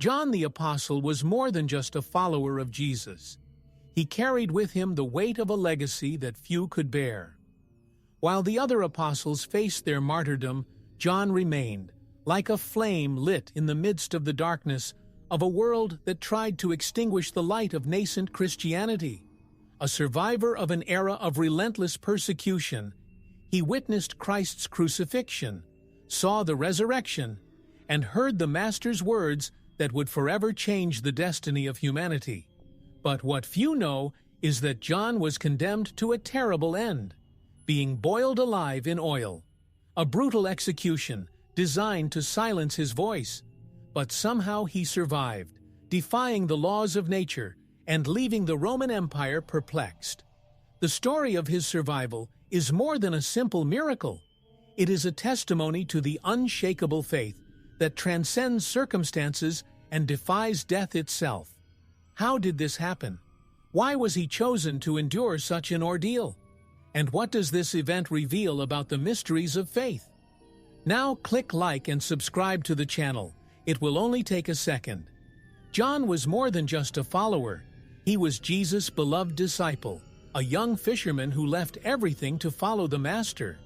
John the Apostle was more than just a follower of Jesus. He carried with him the weight of a legacy that few could bear. While the other apostles faced their martyrdom, John remained, like a flame lit in the midst of the darkness of a world that tried to extinguish the light of nascent Christianity. A survivor of an era of relentless persecution, he witnessed Christ's crucifixion, saw the resurrection, and heard the Master's words that would forever change the destiny of humanity. But what few know is that John was condemned to a terrible end, being boiled alive in oil, a brutal execution designed to silence his voice. But somehow he survived, defying the laws of nature and leaving the Roman Empire perplexed. The story of his survival is more than a simple miracle. It is a testimony to the unshakable faith that transcends circumstances and defies death itself. How did this happen? Why was he chosen to endure such an ordeal? And what does this event reveal about the mysteries of faith? Now click like and subscribe to the channel. It will only take a second. John was more than just a follower. He was Jesus' beloved disciple, a young fisherman who left everything to follow the Master.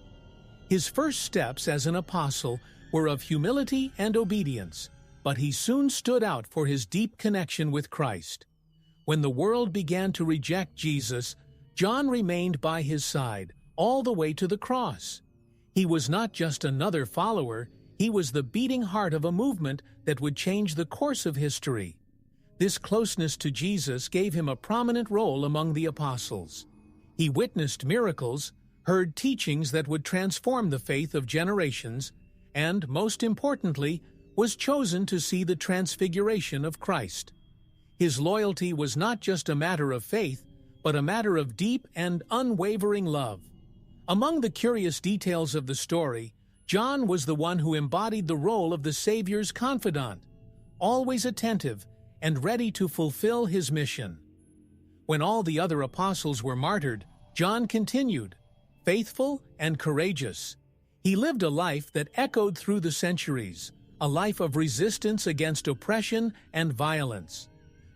His first steps as an apostle were of humility and obedience, but he soon stood out for his deep connection with Christ. When the world began to reject Jesus, John remained by his side all the way to the cross. He was not just another follower, he was the beating heart of a movement that would change the course of history. This closeness to Jesus gave him a prominent role among the apostles. He witnessed miracles, heard teachings that would transform the faith of generations, and, most importantly, was chosen to see the transfiguration of Christ. His loyalty was not just a matter of faith, but a matter of deep and unwavering love. Among the curious details of the story, John was the one who embodied the role of the Savior's confidant, always attentive and ready to fulfill his mission. When all the other apostles were martyred, John continued, faithful and courageous. He lived a life that echoed through the centuries, a life of resistance against oppression and violence.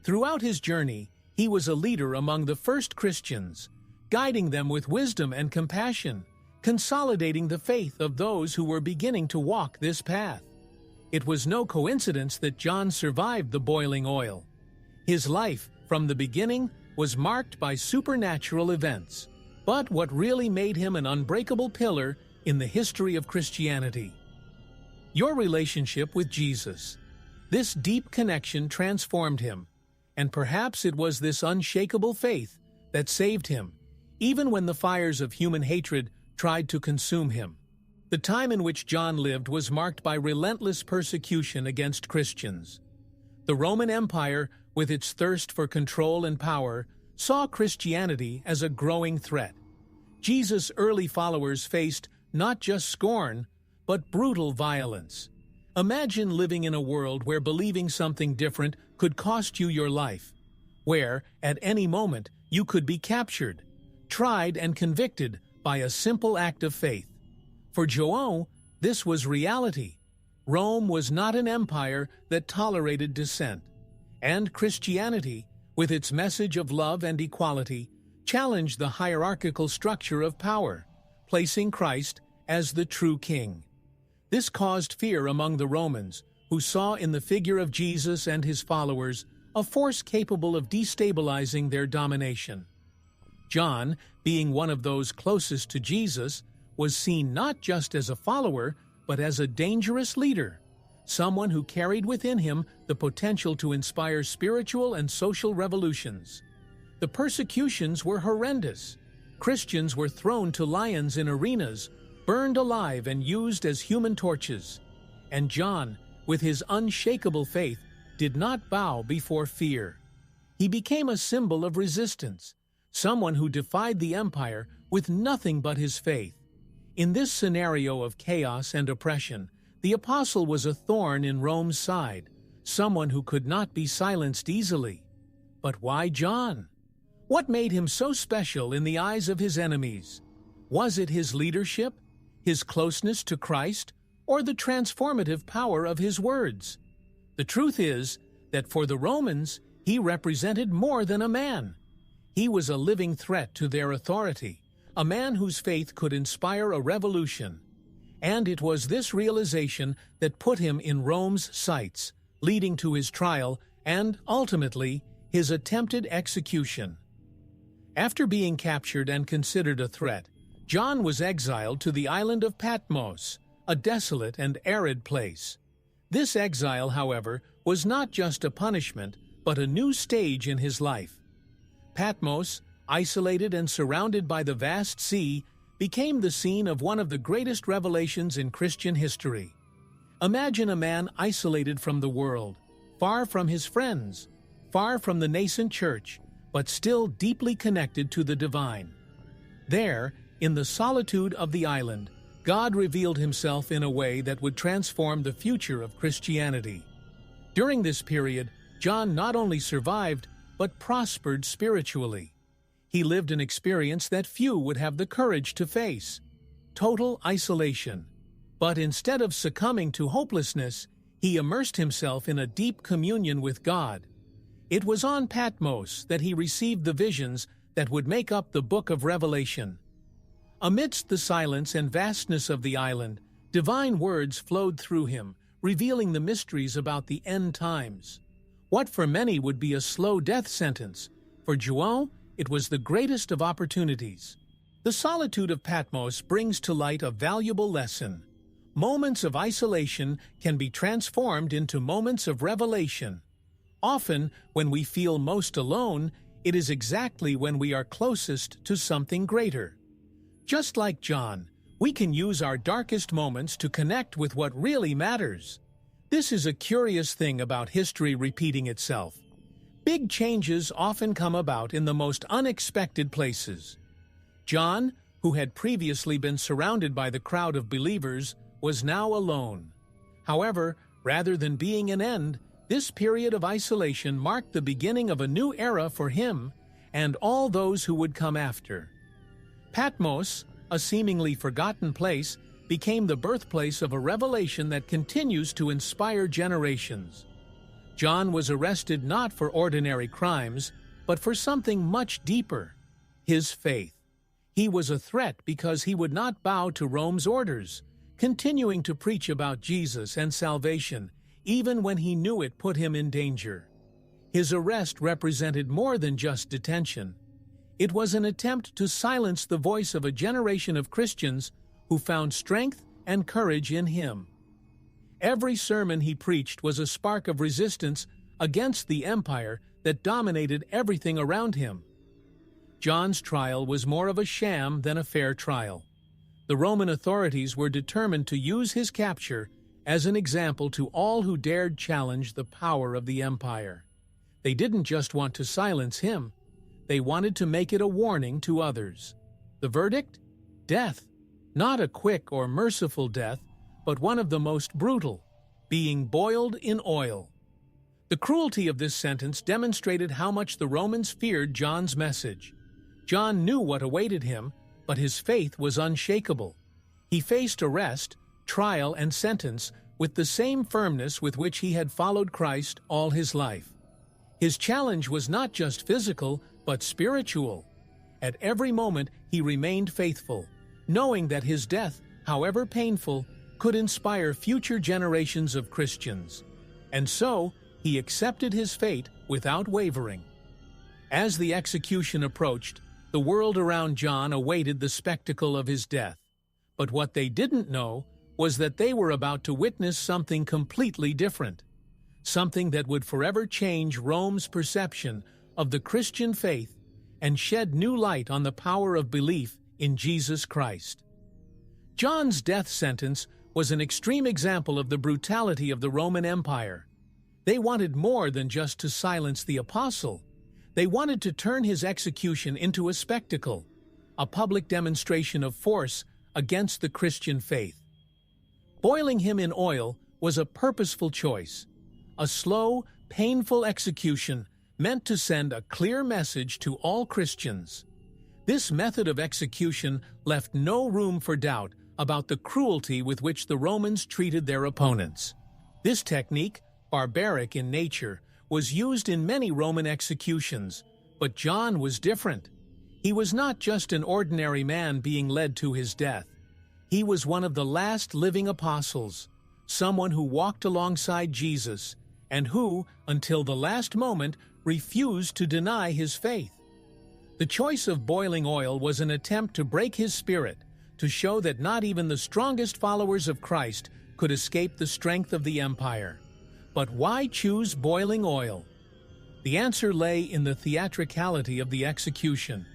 Throughout his journey, he was a leader among the first Christians, guiding them with wisdom and compassion, consolidating the faith of those who were beginning to walk this path. It was no coincidence that John survived the boiling oil. His life, from the beginning, was marked by supernatural events. But what really made him an unbreakable pillar in the history of Christianity? Your relationship with Jesus. This deep connection transformed him, and perhaps it was this unshakable faith that saved him, even when the fires of human hatred tried to consume him. The time in which John lived was marked by relentless persecution against Christians. The Roman Empire, with its thirst for control and power, saw Christianity as a growing threat. Jesus' early followers faced not just scorn, but brutal violence. Imagine living in a world where believing something different could cost you your life, where, at any moment, you could be captured, tried and convicted by a simple act of faith. For John, this was reality. Rome was not an empire that tolerated dissent, and Christianity, with its message of love and equality, challenged the hierarchical structure of power, placing Christ as the true king. This caused fear among the Romans, who saw in the figure of Jesus and his followers a force capable of destabilizing their domination. John, being one of those closest to Jesus, was seen not just as a follower, but as a dangerous leader, someone who carried within him the potential to inspire spiritual and social revolutions. The persecutions were horrendous. Christians were thrown to lions in arenas, burned alive and used as human torches. And John, with his unshakable faith, did not bow before fear. He became a symbol of resistance, someone who defied the empire with nothing but his faith. In this scenario of chaos and oppression, the apostle was a thorn in Rome's side, someone who could not be silenced easily. But why John? What made him so special in the eyes of his enemies? Was it his leadership, his closeness to Christ, or the transformative power of his words? The truth is, that for the Romans, he represented more than a man. He was a living threat to their authority, a man whose faith could inspire a revolution. And it was this realization that put him in Rome's sights, leading to his trial and, ultimately, his attempted execution. After being captured and considered a threat, John was exiled to the island of Patmos, a desolate and arid place. This exile, however, was not just a punishment, but a new stage in his life. Patmos, isolated and surrounded by the vast sea, became the scene of one of the greatest revelations in Christian history. Imagine a man isolated from the world, far from his friends, far from the nascent church, but still deeply connected to the divine. There, in the solitude of the island, God revealed himself in a way that would transform the future of Christianity. During this period, John not only survived, but prospered spiritually. He lived an experience that few would have the courage to face: total isolation. But instead of succumbing to hopelessness, he immersed himself in a deep communion with God. It was on Patmos that he received the visions that would make up the book of Revelation. Amidst the silence and vastness of the island, divine words flowed through him, revealing the mysteries about the end times. What for many would be a slow death sentence, for John, it was the greatest of opportunities. The solitude of Patmos brings to light a valuable lesson. Moments of isolation can be transformed into moments of revelation. Often, when we feel most alone, it is exactly when we are closest to something greater. Just like John, we can use our darkest moments to connect with what really matters. This is a curious thing about history repeating itself. Big changes often come about in the most unexpected places. John, who had previously been surrounded by the crowd of believers, was now alone. However, rather than being an end, this period of isolation marked the beginning of a new era for him and all those who would come after. Patmos, a seemingly forgotten place, became the birthplace of a revelation that continues to inspire generations. John was arrested not for ordinary crimes, but for something much deeper: his faith. He was a threat because he would not bow to Rome's orders, continuing to preach about Jesus and salvation, even when he knew it put him in danger. His arrest represented more than just detention. It was an attempt to silence the voice of a generation of Christians who found strength and courage in him. Every sermon he preached was a spark of resistance against the empire that dominated everything around him. John's trial was more of a sham than a fair trial. The Roman authorities were determined to use his capture as an example to all who dared challenge the power of the empire. They didn't just want to silence him, they wanted to make it a warning to others. The verdict? Death. Not a quick or merciful death, but one of the most brutal: being boiled in oil. The cruelty of this sentence demonstrated how much the Romans feared John's message. John knew what awaited him, but his faith was unshakable. He faced arrest, trial, and sentence with the same firmness with which he had followed Christ all his life. His challenge was not just physical, but spiritual. At every moment he remained faithful, knowing that his death, however painful, could inspire future generations of Christians. And so, he accepted his fate without wavering. As the execution approached, the world around John awaited the spectacle of his death. But what they didn't know was that they were about to witness something completely different. Something that would forever change Rome's perception of the Christian faith and shed new light on the power of belief in Jesus Christ. John's death sentence was an extreme example of the brutality of the Roman Empire. They wanted more than just to silence the apostle. They wanted to turn his execution into a spectacle, a public demonstration of force against the Christian faith. Boiling him in oil was a purposeful choice, a slow, painful execution meant to send a clear message to all Christians. This method of execution left no room for doubt about the cruelty with which the Romans treated their opponents. This technique, barbaric in nature, was used in many Roman executions, but John was different. He was not just an ordinary man being led to his death. He was one of the last living apostles, someone who walked alongside Jesus and who, until the last moment, refused to deny his faith. The choice of boiling oil was an attempt to break his spirit, to show that not even the strongest followers of Christ could escape the strength of the empire. But why choose boiling oil? The answer lay in the theatricality of the execution.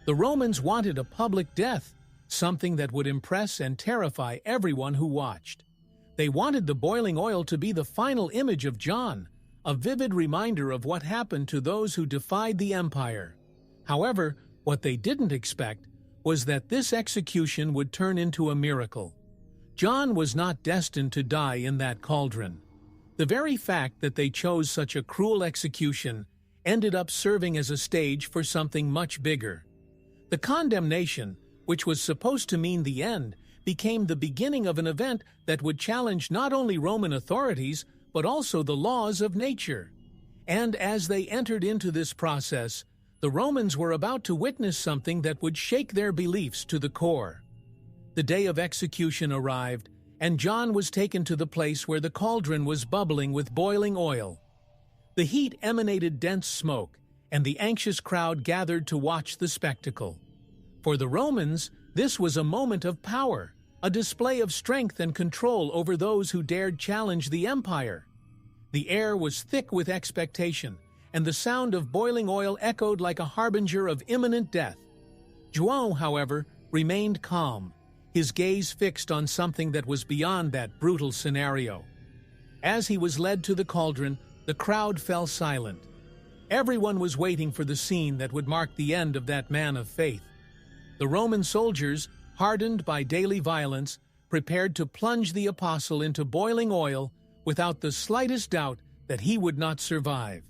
The Romans wanted a public death, something that would impress and terrify everyone who watched. They wanted the boiling oil to be the final image of John, a vivid reminder of what happened to those who defied the empire. However, what they didn't expect was that this execution would turn into a miracle. John was not destined to die in that cauldron. The very fact that they chose such a cruel execution ended up serving as a stage for something much bigger. The condemnation, which was supposed to mean the end, became the beginning of an event that would challenge not only Roman authorities, but also the laws of nature. And as they entered into this process, the Romans were about to witness something that would shake their beliefs to the core. The day of execution arrived, and John was taken to the place where the cauldron was bubbling with boiling oil. The heat emanated dense smoke, and the anxious crowd gathered to watch the spectacle. For the Romans, this was a moment of power, a display of strength and control over those who dared challenge the empire. The air was thick with expectation, and the sound of boiling oil echoed like a harbinger of imminent death. João, however, remained calm, his gaze fixed on something that was beyond that brutal scenario. As he was led to the cauldron, the crowd fell silent. Everyone was waiting for the scene that would mark the end of that man of faith. The Roman soldiers, hardened by daily violence, prepared to plunge the apostle into boiling oil without the slightest doubt that he would not survive.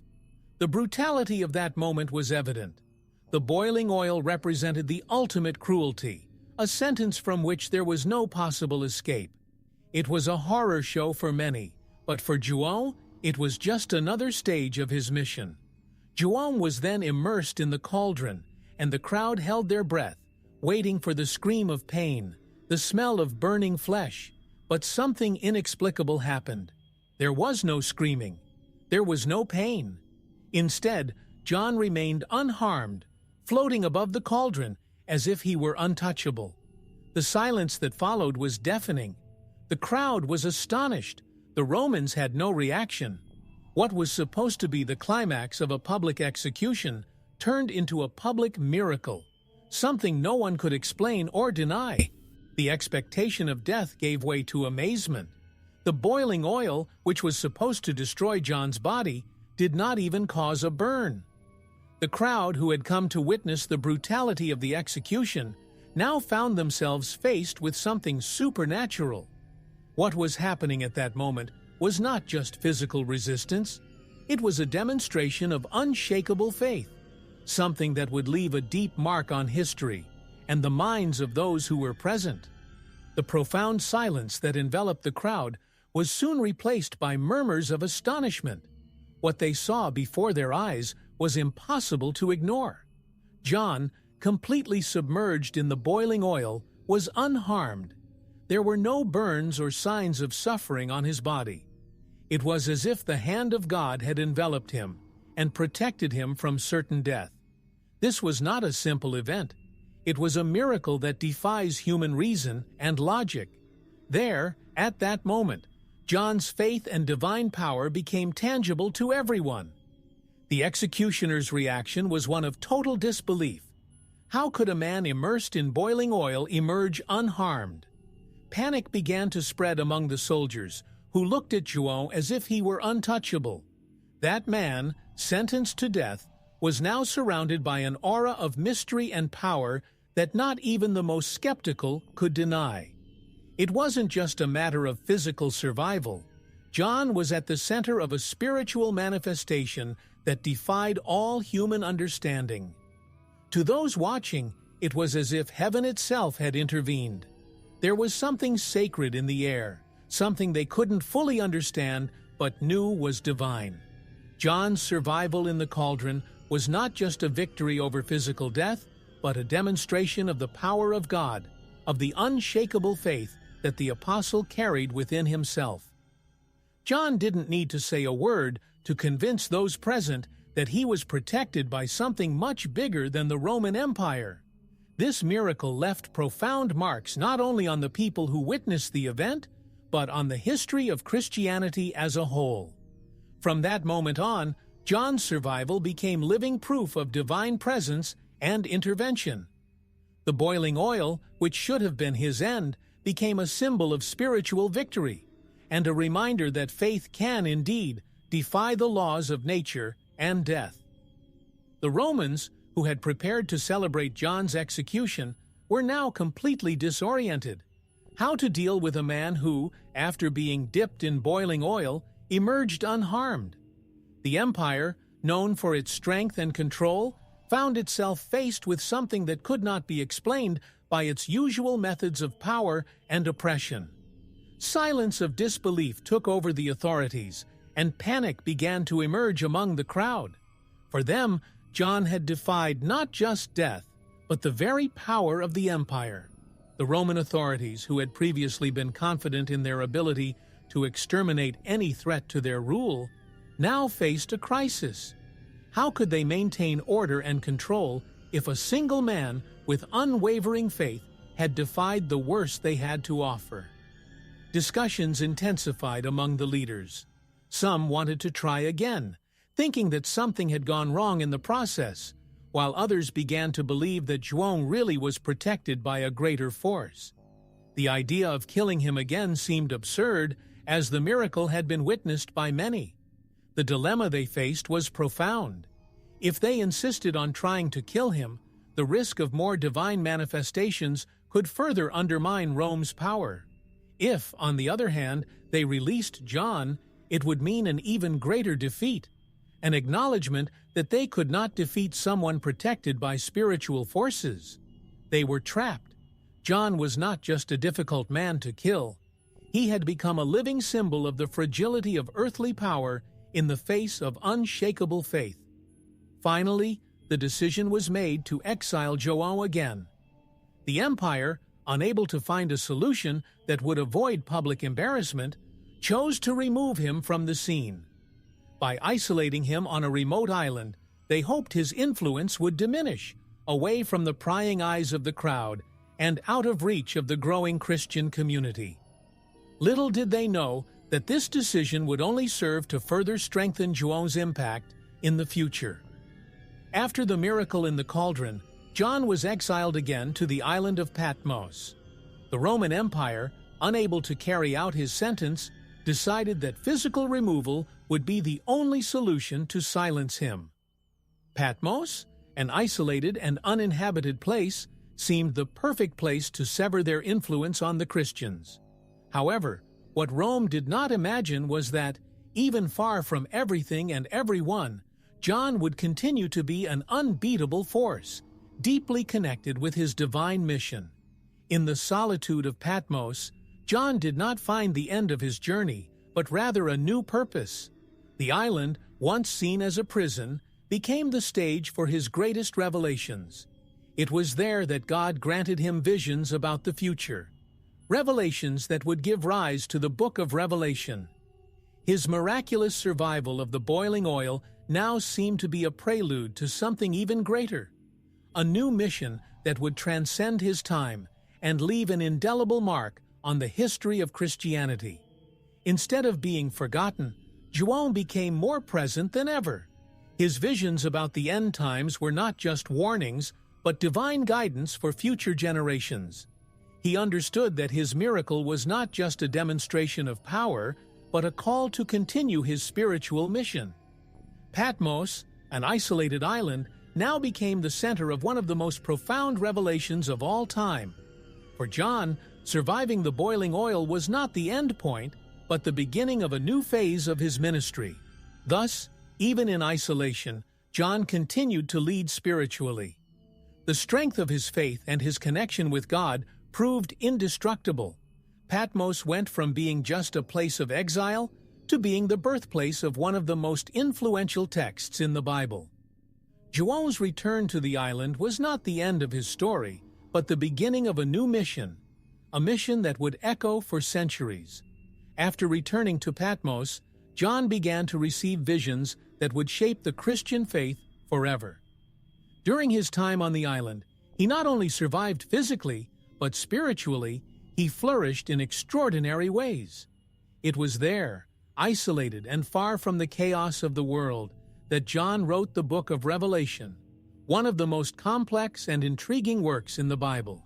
The brutality of that moment was evident. The boiling oil represented the ultimate cruelty, a sentence from which there was no possible escape. It was a horror show for many, but for João, it was just another stage of his mission. João was then immersed in the cauldron, and the crowd held their breath, waiting for the scream of pain, the smell of burning flesh. But something inexplicable happened. There was no screaming. There was no pain. Instead, John remained unharmed, floating above the cauldron as if he were untouchable. The silence that followed was deafening. The crowd was astonished. The Romans had no reaction. What was supposed to be the climax of a public execution turned into a public miracle, something no one could explain or deny. The expectation of death gave way to amazement. The boiling oil, which was supposed to destroy John's body, did not even cause a burn. The crowd, who had come to witness the brutality of the execution, now found themselves faced with something supernatural. What was happening at that moment was not just physical resistance. It was a demonstration of unshakable faith, something that would leave a deep mark on history and the minds of those who were present. The profound silence that enveloped the crowd was soon replaced by murmurs of astonishment. What they saw before their eyes was impossible to ignore. John, completely submerged in the boiling oil, was unharmed. There were no burns or signs of suffering on his body. It was as if the hand of God had enveloped him and protected him from certain death. This was not a simple event. It was a miracle that defies human reason and logic. There, at that moment, John's faith and divine power became tangible to everyone. The executioner's reaction was one of total disbelief. How could a man immersed in boiling oil emerge unharmed? Panic began to spread among the soldiers, who looked at João as if he were untouchable. That man, sentenced to death, was now surrounded by an aura of mystery and power that not even the most skeptical could deny. It wasn't just a matter of physical survival. John was at the center of a spiritual manifestation that defied all human understanding. To those watching, it was as if heaven itself had intervened. There was something sacred in the air, something they couldn't fully understand but knew was divine. John's survival in the cauldron was not just a victory over physical death, but a demonstration of the power of God, of the unshakable faith that the apostle carried within himself. John didn't need to say a word to convince those present that he was protected by something much bigger than the Roman Empire. This miracle left profound marks not only on the people who witnessed the event, but on the history of Christianity as a whole. From that moment on, John's survival became living proof of divine presence and intervention. The boiling oil, which should have been his end, became a symbol of spiritual victory, and a reminder that faith can indeed defy the laws of nature and death. The Romans, who had prepared to celebrate John's execution, were now completely disoriented. How to deal with a man who, after being dipped in boiling oil, emerged unharmed? The empire, known for its strength and control, found itself faced with something that could not be explained by its usual methods of power and oppression. Silence of disbelief took over the authorities, and panic began to emerge among the crowd. For them, John had defied not just death, but the very power of the empire. The Roman authorities, who had previously been confident in their ability to exterminate any threat to their rule, now faced a crisis. How could they maintain order and control if a single man with unwavering faith had defied the worst they had to offer? Discussions intensified among the leaders. Some wanted to try again, thinking that something had gone wrong in the process, while others began to believe that João really was protected by a greater force. The idea of killing him again seemed absurd, as the miracle had been witnessed by many. The dilemma they faced was profound. If they insisted on trying to kill him, the risk of more divine manifestations could further undermine Rome's power. If, on the other hand, they released John, it would mean an even greater defeat, an acknowledgement that they could not defeat someone protected by spiritual forces. They were trapped. John was not just a difficult man to kill. He had become a living symbol of the fragility of earthly power in the face of unshakable faith. Finally, the decision was made to exile João again. The empire, unable to find a solution that would avoid public embarrassment, chose to remove him from the scene. By isolating him on a remote island, they hoped his influence would diminish, away from the prying eyes of the crowd and out of reach of the growing Christian community. Little did they know that this decision would only serve to further strengthen João's impact in the future. After the miracle in the cauldron, John was exiled again to the island of Patmos. The Roman Empire, unable to carry out his sentence, decided that physical removal would be the only solution to silence him. Patmos, an isolated and uninhabited place, seemed the perfect place to sever their influence on the Christians. However, what Rome did not imagine was that, even far from everything and everyone, John would continue to be an unbeatable force, deeply connected with his divine mission. In the solitude of Patmos, John did not find the end of his journey, but rather a new purpose. The island, once seen as a prison, became the stage for his greatest revelations. It was there that God granted him visions about the future, revelations that would give rise to the book of Revelation. His miraculous survival of the boiling oil now seemed to be a prelude to something even greater, a new mission that would transcend his time and leave an indelible mark on the history of Christianity. Instead of being forgotten, João became more present than ever. His visions about the end times were not just warnings, but divine guidance for future generations. He understood that his miracle was not just a demonstration of power, but a call to continue his spiritual mission. Patmos, an isolated island, now became the center of one of the most profound revelations of all time. For John, surviving the boiling oil was not the end point, but the beginning of a new phase of his ministry. Thus, even in isolation, John continued to lead spiritually. The strength of his faith and his connection with God proved indestructible. Patmos went from being just a place of exile to being the birthplace of one of the most influential texts in the Bible. Joel's return to the island was not the end of his story, but the beginning of a new mission, a mission that would echo for centuries. After returning to Patmos, John began to receive visions that would shape the Christian faith forever. During his time on the island, he not only survived physically, but spiritually, he flourished in extraordinary ways. It was there, isolated and far from the chaos of the world, that John wrote the book of Revelation, one of the most complex and intriguing works in the Bible.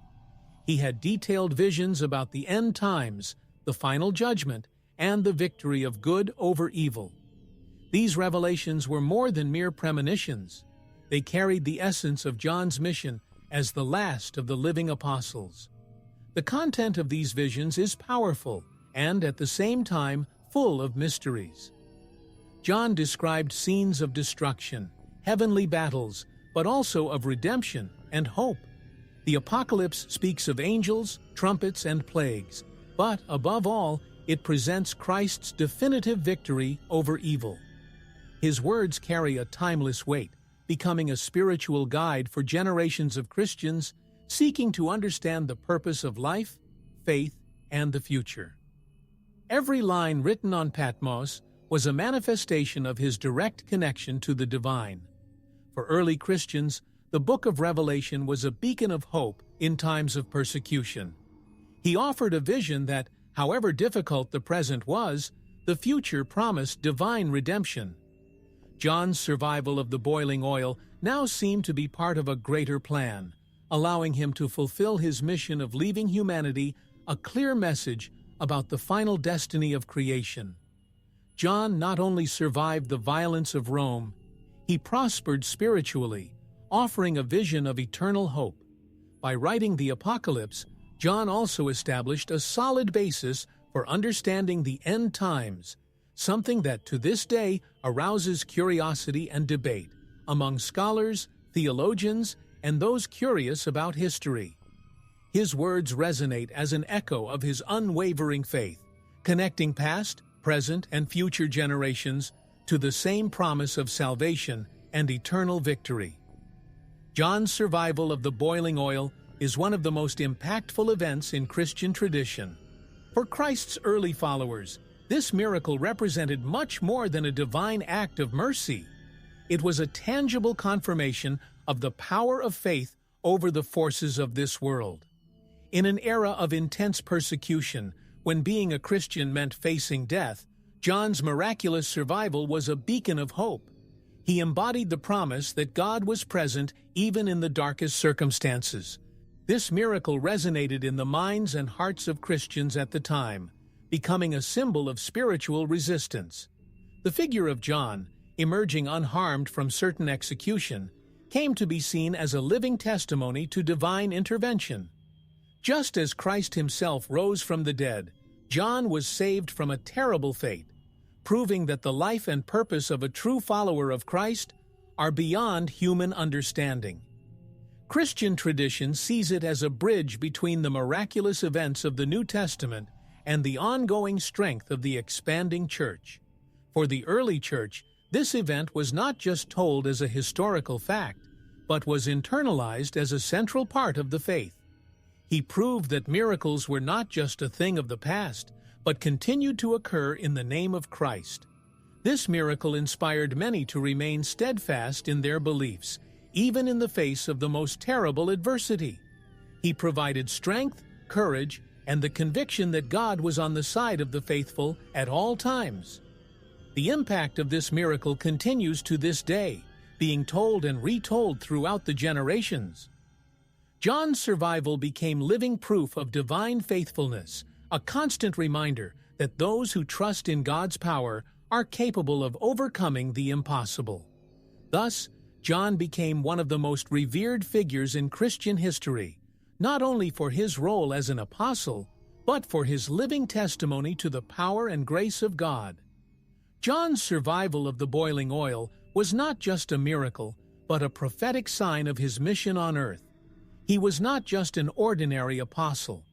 He had detailed visions about the end times, the final judgment, and the victory of good over evil. These revelations were more than mere premonitions. They carried the essence of John's mission as the last of the living apostles. The content of these visions is powerful and, at the same time, full of mysteries. John described scenes of destruction, heavenly battles, but also of redemption and hope. The Apocalypse speaks of angels, trumpets, and plagues, but, above all, it presents Christ's definitive victory over evil. His words carry a timeless weight, becoming a spiritual guide for generations of Christians seeking to understand the purpose of life, faith, and the future. Every line written on Patmos was a manifestation of his direct connection to the divine. For early Christians, the book of Revelation was a beacon of hope in times of persecution. He offered a vision that, however difficult the present was, the future promised divine redemption. John's survival of the boiling oil now seemed to be part of a greater plan, allowing him to fulfill his mission of leaving humanity a clear message about the final destiny of creation. John not only survived the violence of Rome, he prospered spiritually, offering a vision of eternal hope. By writing the Apocalypse, John also established a solid basis for understanding the end times, something that to this day arouses curiosity and debate among scholars, theologians, and those curious about history. His words resonate as an echo of his unwavering faith, connecting past, present, and future generations to the same promise of salvation and eternal victory. John's survival of the boiling oil is one of the most impactful events in Christian tradition. For Christ's early followers, this miracle represented much more than a divine act of mercy. It was a tangible confirmation of the power of faith over the forces of this world. In an era of intense persecution, when being a Christian meant facing death, John's miraculous survival was a beacon of hope. He embodied the promise that God was present even in the darkest circumstances. This miracle resonated in the minds and hearts of Christians at the time, becoming a symbol of spiritual resistance. The figure of John, emerging unharmed from certain execution, came to be seen as a living testimony to divine intervention. Just as Christ himself rose from the dead, John was saved from a terrible fate, proving that the life and purpose of a true follower of Christ are beyond human understanding. Christian tradition sees it as a bridge between the miraculous events of the New Testament and the ongoing strength of the expanding church. For the early church, this event was not just told as a historical fact, but was internalized as a central part of the faith. He proved that miracles were not just a thing of the past, but continued to occur in the name of Christ. This miracle inspired many to remain steadfast in their beliefs, even in the face of the most terrible adversity. He provided strength, courage, and the conviction that God was on the side of the faithful at all times. The impact of this miracle continues to this day, being told and retold throughout the generations. John's survival became living proof of divine faithfulness, a constant reminder that those who trust in God's power are capable of overcoming the impossible. Thus, John became one of the most revered figures in Christian history, not only for his role as an apostle, but for his living testimony to the power and grace of God. John's survival of the boiling oil was not just a miracle, but a prophetic sign of his mission on earth. He was not just an ordinary apostle.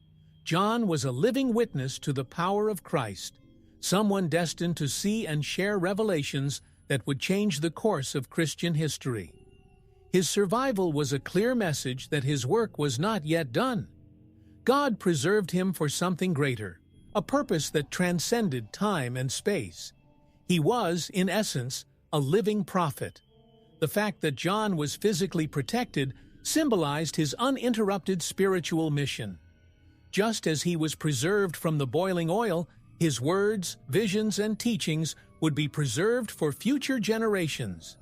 John was a living witness to the power of Christ, someone destined to see and share revelations that would change the course of Christian history. His survival was a clear message that his work was not yet done. God preserved him for something greater, a purpose that transcended time and space. He was, in essence, a living prophet. The fact that John was physically protected symbolized his uninterrupted spiritual mission. Just as he was preserved from the boiling oil, his words, visions, and teachings would be preserved for future generations.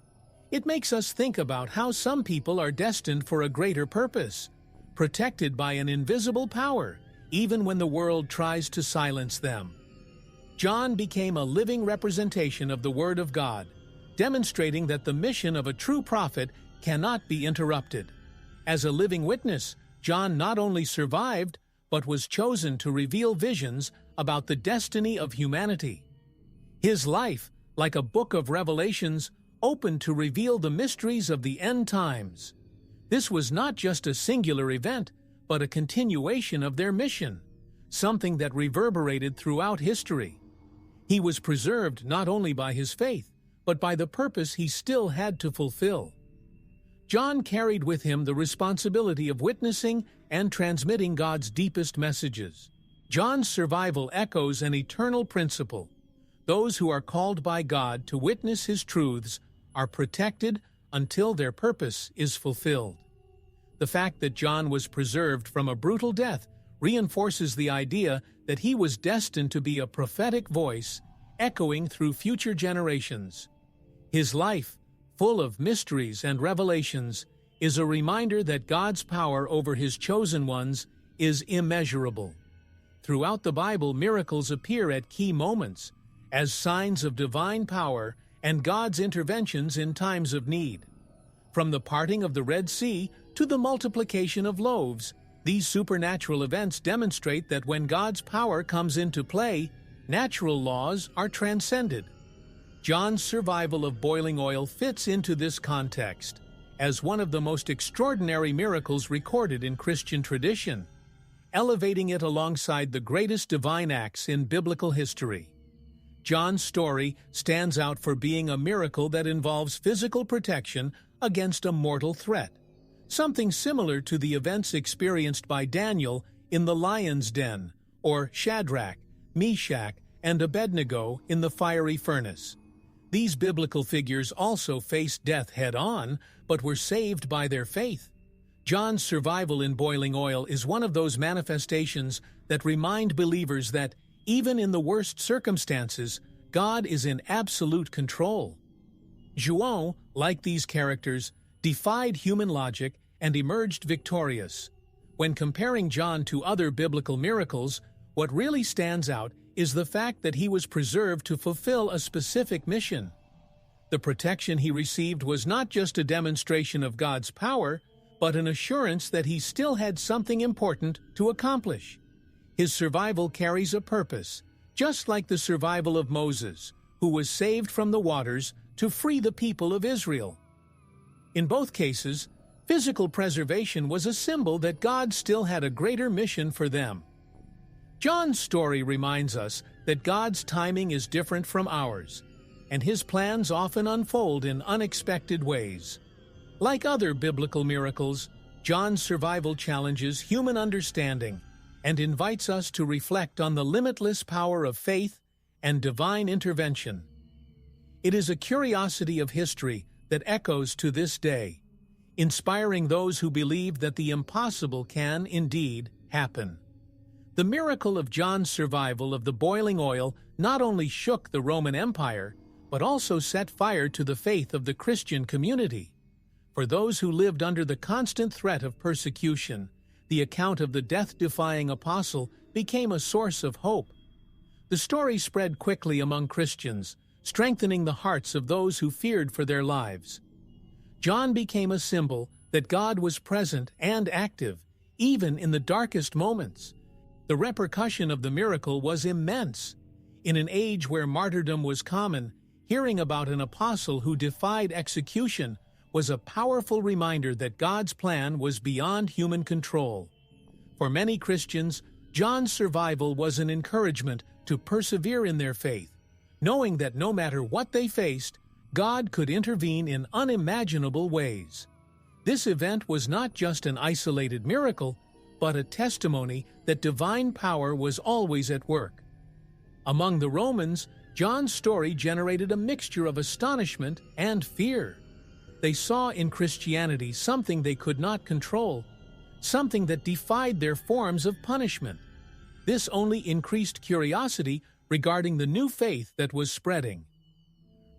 It makes us think about how some people are destined for a greater purpose, protected by an invisible power, even when the world tries to silence them. John became a living representation of the Word of God, demonstrating that the mission of a true prophet cannot be interrupted. As a living witness, John not only survived, but was chosen to reveal visions about the destiny of humanity. His life, like a book of revelations, opened to reveal the mysteries of the end times. This was not just a singular event, but a continuation of their mission, something that reverberated throughout history. He was preserved not only by his faith, but by the purpose he still had to fulfill. John carried with him the responsibility of witnessing and transmitting God's deepest messages. John's survival echoes an eternal principle. Those who are called by God to witness His truths are protected until their purpose is fulfilled. The fact that John was preserved from a brutal death reinforces the idea that he was destined to be a prophetic voice echoing through future generations. His life, full of mysteries and revelations, is a reminder that God's power over His chosen ones is immeasurable. Throughout the Bible, miracles appear at key moments as signs of divine power and God's interventions in times of need. From the parting of the Red Sea to the multiplication of loaves, these supernatural events demonstrate that when God's power comes into play, natural laws are transcended. John's survival of boiling oil fits into this context as one of the most extraordinary miracles recorded in Christian tradition, elevating it alongside the greatest divine acts in biblical history. John's story stands out for being a miracle that involves physical protection against a mortal threat, something similar to the events experienced by Daniel in the lion's den, or Shadrach, Meshach, and Abednego in the fiery furnace. These biblical figures also faced death head-on, but were saved by their faith. John's survival in boiling oil is one of those manifestations that remind believers that, even in the worst circumstances, God is in absolute control. Juon, like these characters, defied human logic and emerged victorious. When comparing John to other biblical miracles, what really stands out is the fact that he was preserved to fulfill a specific mission. The protection he received was not just a demonstration of God's power, but an assurance that he still had something important to accomplish. His survival carries a purpose, just like the survival of Moses, who was saved from the waters to free the people of Israel. In both cases, physical preservation was a symbol that God still had a greater mission for them. John's story reminds us that God's timing is different from ours, and His plans often unfold in unexpected ways. Like other biblical miracles, John's survival challenges human understanding and invites us to reflect on the limitless power of faith and divine intervention. It is a curiosity of history that echoes to this day, inspiring those who believe that the impossible can indeed happen. The miracle of John's survival of the boiling oil not only shook the Roman Empire, but also set fire to the faith of the Christian community. For those who lived under the constant threat of persecution, the account of the death-defying apostle became a source of hope. The story spread quickly among Christians, strengthening the hearts of those who feared for their lives. John became a symbol that God was present and active, even in the darkest moments. The repercussion of the miracle was immense. In an age where martyrdom was common, hearing about an apostle who defied execution was a powerful reminder that God's plan was beyond human control. For many Christians, John's survival was an encouragement to persevere in their faith, knowing that no matter what they faced, God could intervene in unimaginable ways. This event was not just an isolated miracle, but a testimony that divine power was always at work. Among the Romans, John's story generated a mixture of astonishment and fear. They saw in Christianity something they could not control, something that defied their forms of punishment. This only increased curiosity regarding the new faith that was spreading.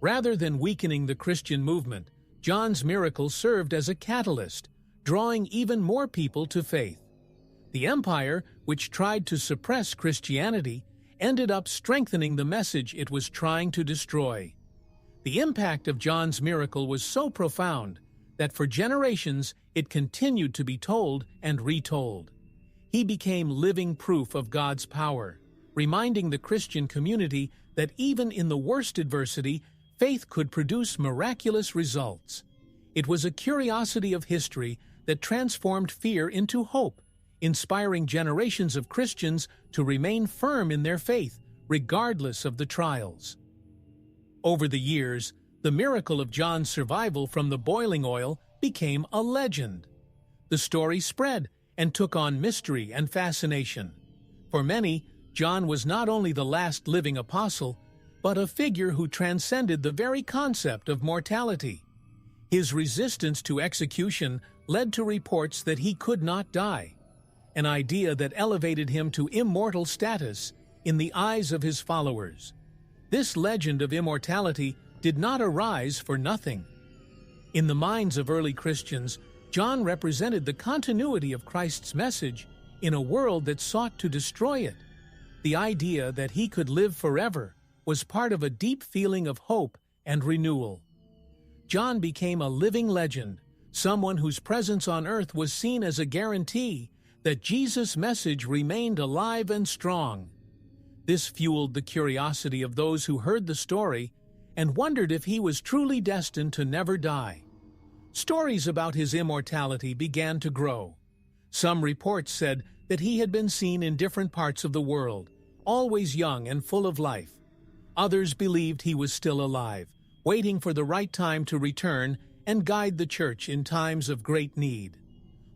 Rather than weakening the Christian movement, John's miracle served as a catalyst, drawing even more people to faith. The empire, which tried to suppress Christianity, ended up strengthening the message it was trying to destroy. The impact of John's miracle was so profound that for generations it continued to be told and retold. He became living proof of God's power, reminding the Christian community that even in the worst adversity, faith could produce miraculous results. It was a curiosity of history that transformed fear into hope, inspiring generations of Christians to remain firm in their faith, regardless of the trials. Over the years, the miracle of John's survival from the boiling oil became a legend. The story spread and took on mystery and fascination. For many, John was not only the last living apostle, but a figure who transcended the very concept of mortality. His resistance to execution led to reports that he could not die, an idea that elevated him to immortal status in the eyes of his followers. This legend of immortality did not arise for nothing. In the minds of early Christians, John represented the continuity of Christ's message in a world that sought to destroy it. The idea that he could live forever was part of a deep feeling of hope and renewal. John became a living legend, someone whose presence on earth was seen as a guarantee that Jesus' message remained alive and strong. This fueled the curiosity of those who heard the story and wondered if he was truly destined to never die. Stories about his immortality began to grow. Some reports said that he had been seen in different parts of the world, always young and full of life. Others believed he was still alive, waiting for the right time to return and guide the church in times of great need.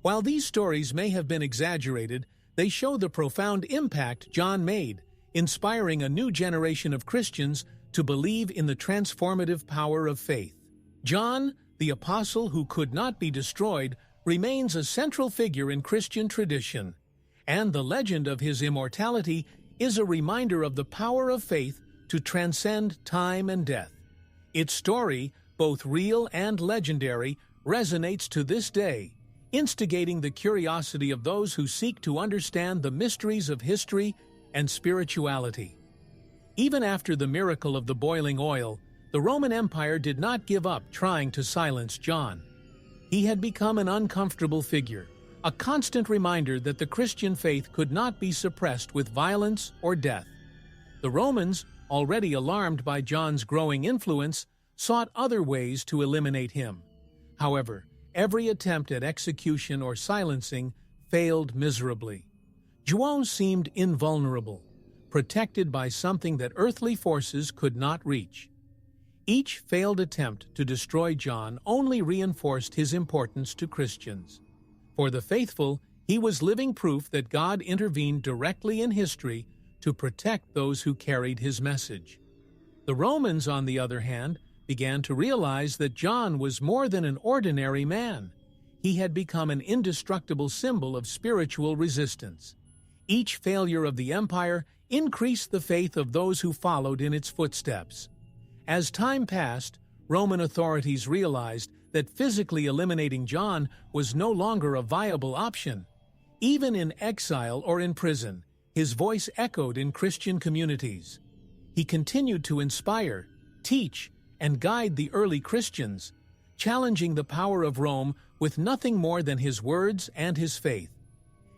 While these stories may have been exaggerated, they show the profound impact John made, inspiring a new generation of Christians to believe in the transformative power of faith. John, the apostle who could not be destroyed, remains a central figure in Christian tradition, and the legend of his immortality is a reminder of the power of faith to transcend time and death. Its story, both real and legendary, resonates to this day, instigating the curiosity of those who seek to understand the mysteries of history and spirituality. Even after the miracle of the boiling oil, the Roman Empire did not give up trying to silence John. He had become an uncomfortable figure, a constant reminder that the Christian faith could not be suppressed with violence or death. The Romans, already alarmed by John's growing influence, sought other ways to eliminate him. However, every attempt at execution or silencing failed miserably. John seemed invulnerable, protected by something that earthly forces could not reach. Each failed attempt to destroy John only reinforced his importance to Christians. For the faithful, he was living proof that God intervened directly in history to protect those who carried his message. The Romans, on the other hand, began to realize that John was more than an ordinary man. He had become an indestructible symbol of spiritual resistance. Each failure of the empire increased the faith of those who followed in its footsteps. As time passed, Roman authorities realized that physically eliminating John was no longer a viable option. Even in exile or in prison, his voice echoed in Christian communities. He continued to inspire, teach, and guide the early Christians, challenging the power of Rome with nothing more than his words and his faith.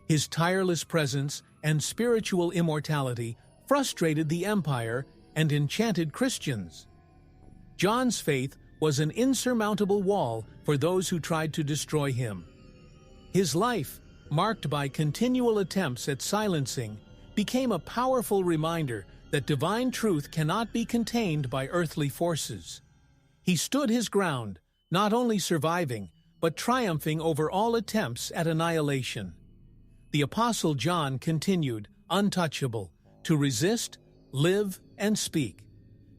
His tireless presence and spiritual immortality frustrated the empire and enchanted Christians. John's faith was an insurmountable wall for those who tried to destroy him. His life, marked by continual attempts at silencing, became a powerful reminder that divine truth cannot be contained by earthly forces. He stood his ground, not only surviving, but triumphing over all attempts at annihilation. The Apostle John continued, untouchable, to resist, live, and speak.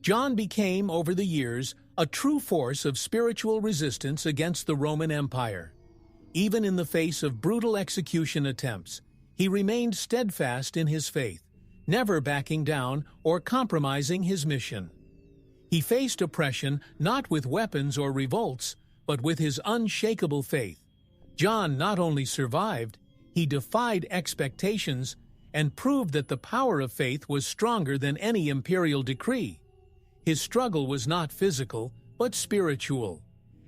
John became, over the years, a true force of spiritual resistance against the Roman Empire. Even in the face of brutal execution attempts, he remained steadfast in his faith, never backing down or compromising his mission. He faced oppression not with weapons or revolts, but with his unshakable faith. John not only survived, he defied expectations and proved that the power of faith was stronger than any imperial decree. His struggle was not physical, but spiritual.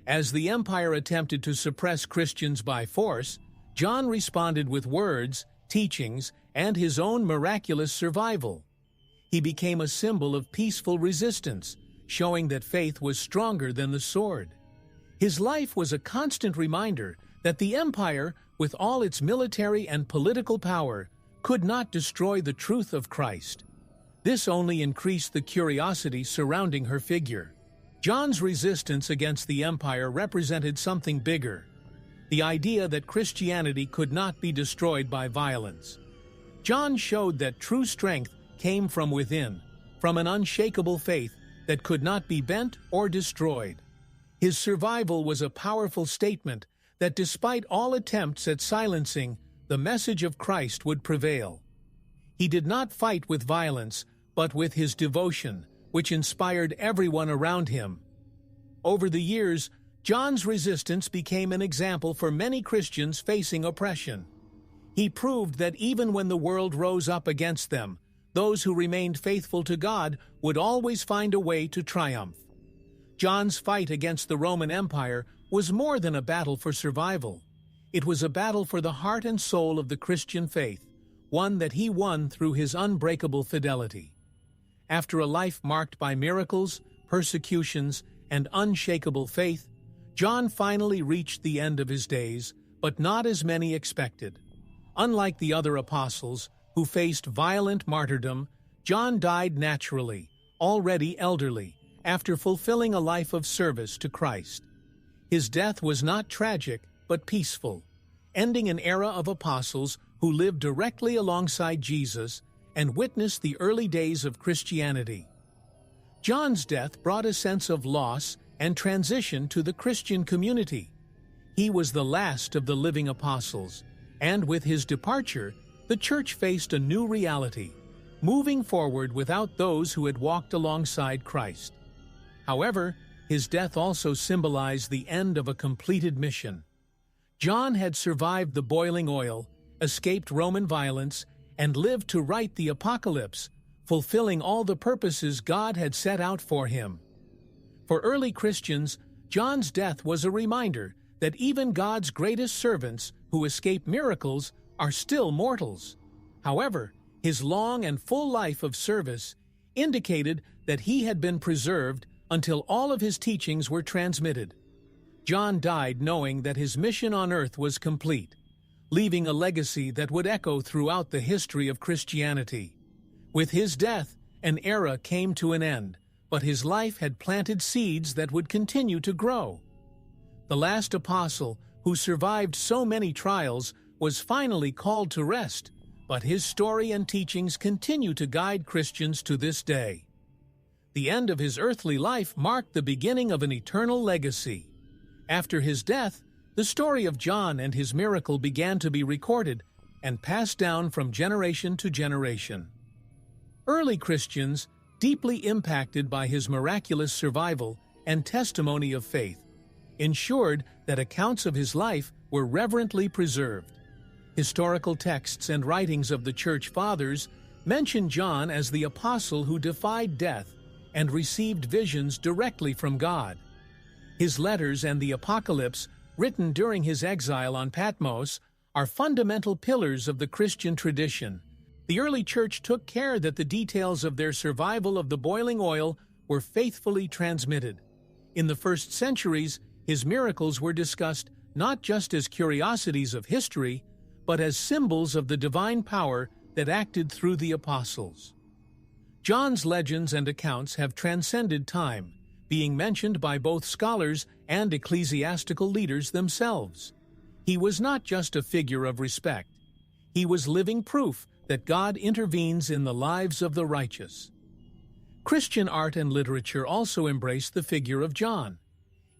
As the empire attempted to suppress Christians by force, John responded with words, teachings, and his own miraculous survival. He became a symbol of peaceful resistance, showing that faith was stronger than the sword. His life was a constant reminder that the empire, with all its military and political power, could not destroy the truth of Christ. This only increased the curiosity surrounding her figure. John's resistance against the empire represented something bigger, the idea that Christianity could not be destroyed by violence. John showed that true strength came from within, from an unshakable faith that could not be bent or destroyed. His survival was a powerful statement that despite all attempts at silencing, the message of Christ would prevail. He did not fight with violence, but with his devotion, which inspired everyone around him. Over the years, John's resistance became an example for many Christians facing oppression. He proved that even when the world rose up against them, those who remained faithful to God would always find a way to triumph. John's fight against the Roman Empire was more than a battle for survival. It was a battle for the heart and soul of the Christian faith, one that he won through his unbreakable fidelity. After a life marked by miracles, persecutions, and unshakable faith, John finally reached the end of his days, but not as many expected. Unlike the other apostles, who faced violent martyrdom, John died naturally, already elderly, after fulfilling a life of service to Christ. His death was not tragic, but peaceful, ending an era of apostles who lived directly alongside Jesus and witnessed the early days of Christianity. John's death brought a sense of loss and transition to the Christian community. He was the last of the living apostles, and with his departure, the church faced a new reality, moving forward without those who had walked alongside Christ. However, his death also symbolized the end of a completed mission. John had survived the boiling oil, escaped Roman violence, and lived to write the apocalypse, fulfilling all the purposes God had set out for him. For early Christians, John's death was a reminder that even God's greatest servants who escape miracles are still mortals. However, his long and full life of service indicated that he had been preserved until all of his teachings were transmitted. John died knowing that his mission on earth was complete, leaving a legacy that would echo throughout the history of Christianity. With his death, an era came to an end, but his life had planted seeds that would continue to grow. The last apostle, who survived so many trials, was finally called to rest, but his story and teachings continue to guide Christians to this day. The end of his earthly life marked the beginning of an eternal legacy. After his death, the story of John and his miracle began to be recorded and passed down from generation to generation. Early Christians, deeply impacted by his miraculous survival and testimony of faith, ensured that accounts of his life were reverently preserved. Historical texts and writings of the Church Fathers mention John as the apostle who defied death and received visions directly from God. His letters and the Apocalypse, written during his exile on Patmos, are fundamental pillars of the Christian tradition. The early church took care that the details of their survival of the boiling oil were faithfully transmitted. In the first centuries, his miracles were discussed not just as curiosities of history, but as symbols of the divine power that acted through the apostles. John's legends and accounts have transcended time, being mentioned by both scholars and ecclesiastical leaders themselves. He was not just a figure of respect. He was living proof that God intervenes in the lives of the righteous. Christian art and literature also embrace the figure of John.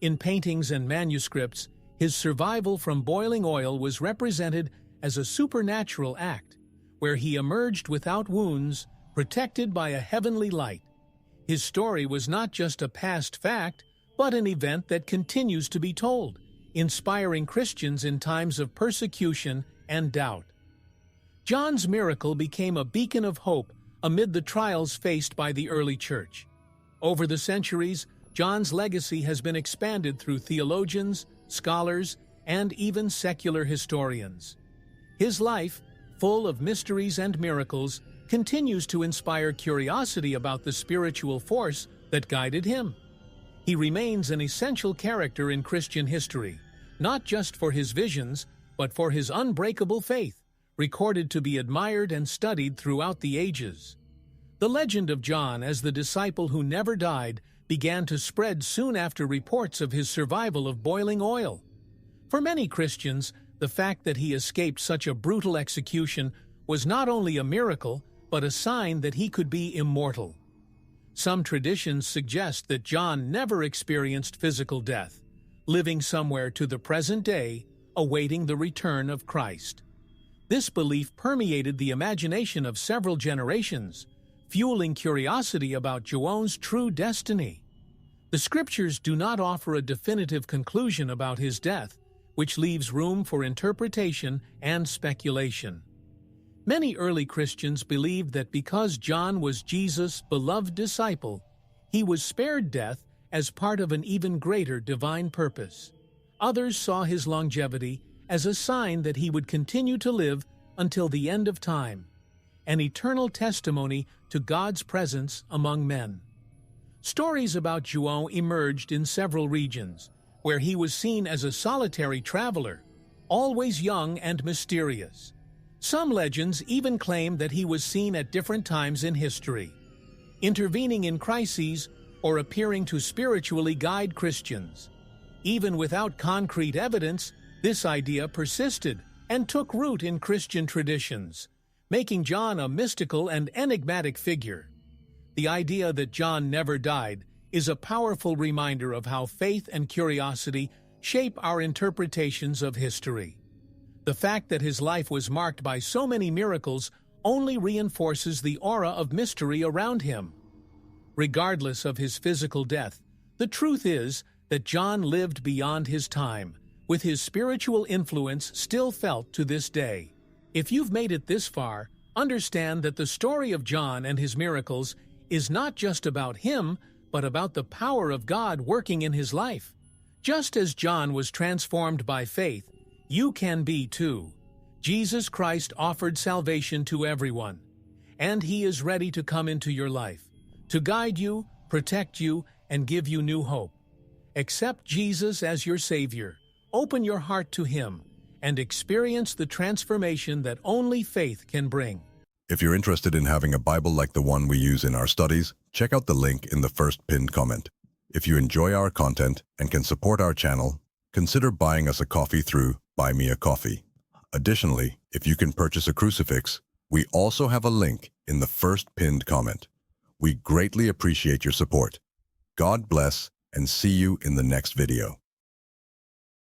In paintings and manuscripts, his survival from boiling oil was represented as a supernatural act, where he emerged without wounds, protected by a heavenly light. His story was not just a past fact, but an event that continues to be told, inspiring Christians in times of persecution and doubt. John's miracle became a beacon of hope amid the trials faced by the early church. Over the centuries, John's legacy has been expanded through theologians, scholars, and even secular historians. His life, full of mysteries and miracles, continues to inspire curiosity about the spiritual force that guided him. He remains an essential character in Christian history, not just for his visions, but for his unbreakable faith, recorded to be admired and studied throughout the ages. The legend of John as the disciple who never died began to spread soon after reports of his survival of boiling oil. For many Christians, the fact that he escaped such a brutal execution was not only a miracle, but a sign that he could be immortal. Some traditions suggest that John never experienced physical death, living somewhere to the present day, awaiting the return of Christ. This belief permeated the imagination of several generations, fueling curiosity about John's true destiny. The scriptures do not offer a definitive conclusion about his death, which leaves room for interpretation and speculation. Many early Christians believed that because John was Jesus' beloved disciple, he was spared death as part of an even greater divine purpose. Others saw his longevity as a sign that he would continue to live until the end of time, an eternal testimony to God's presence among men. Stories about John emerged in several regions, where he was seen as a solitary traveler, always young and mysterious. Some legends even claim that he was seen at different times in history, intervening in crises or appearing to spiritually guide Christians. Even without concrete evidence, this idea persisted and took root in Christian traditions, making John a mystical and enigmatic figure. The idea that John never died is a powerful reminder of how faith and curiosity shape our interpretations of history. The fact that his life was marked by so many miracles only reinforces the aura of mystery around him. Regardless of his physical death, the truth is that John lived beyond his time, with his spiritual influence still felt to this day. If you've made it this far, understand that the story of John and his miracles is not just about him, but about the power of God working in his life. Just as John was transformed by faith, you can be too. Jesus Christ offered salvation to everyone, and he is ready to come into your life, to guide you, protect you, and give you new hope. Accept Jesus as your Savior, open your heart to him, and experience the transformation that only faith can bring. If you're interested in having a Bible like the one we use in our studies, check out the link in the first pinned comment. If you enjoy our content and can support our channel, consider buying us a coffee through Buy Me a Coffee. Additionally, if you can purchase a crucifix, we also have a link in the first pinned comment. We greatly appreciate your support. God bless, and see you in the next video.